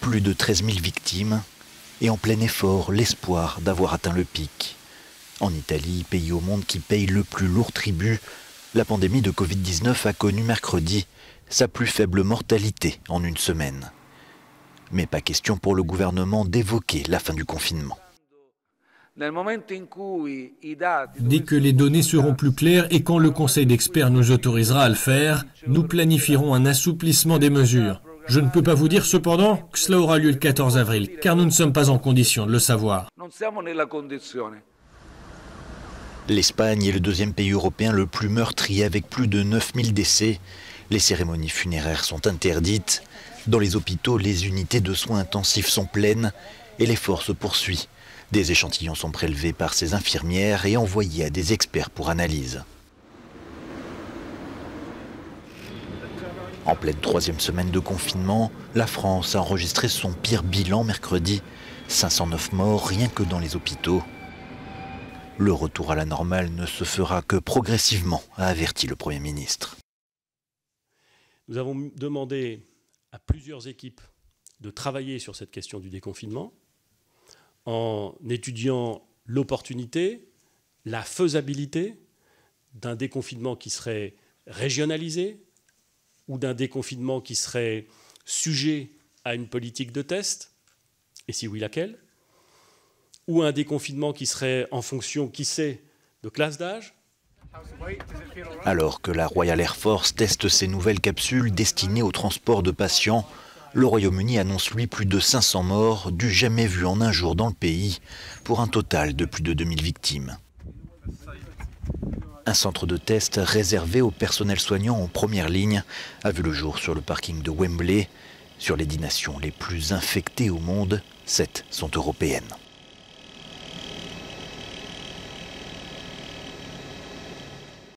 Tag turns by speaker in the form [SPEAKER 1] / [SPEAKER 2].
[SPEAKER 1] Plus de 13 000 victimes et en plein effort, l'espoir d'avoir atteint le pic. En Italie, pays au monde qui paye le plus lourd tribut, la pandémie de Covid-19 a connu mercredi sa plus faible mortalité en une semaine. Mais pas question pour le gouvernement d'évoquer la fin du confinement.
[SPEAKER 2] Dès que les données seront plus claires et quand le Conseil d'experts nous autorisera à le faire, nous planifierons un assouplissement des mesures. Je ne peux pas vous dire cependant que cela aura lieu le 14 avril, car nous ne sommes pas en condition de le savoir.
[SPEAKER 1] L'Espagne est le deuxième pays européen le plus meurtri avec plus de 9000 décès. Les cérémonies funéraires sont interdites. Dans les hôpitaux, les unités de soins intensifs sont pleines et l'effort se poursuit. Des échantillons sont prélevés par ces infirmières et envoyés à des experts pour analyse. En pleine troisième semaine de confinement, la France a enregistré son pire bilan mercredi. 509 morts rien que dans les hôpitaux. Le retour à la normale ne se fera que progressivement, a averti le Premier ministre.
[SPEAKER 3] Nous avons demandé à plusieurs équipes de travailler sur cette question du déconfinement en étudiant l'opportunité, la faisabilité d'un déconfinement qui serait régionalisé ou d'un déconfinement qui serait sujet à une politique de test, et si oui, laquelle, ou un déconfinement qui serait en fonction, qui sait, de classe d'âge.
[SPEAKER 1] Alors que la Royal Air Force teste ses nouvelles capsules destinées au transport de patients, le Royaume-Uni annonce lui plus de 500 morts, du jamais vu en un jour dans le pays, pour un total de plus de 2000 victimes. Un centre de test réservé au personnel soignant en première ligne a vu le jour sur le parking de Wembley. Sur les 10 nations les plus infectées au monde, 7 sont européennes.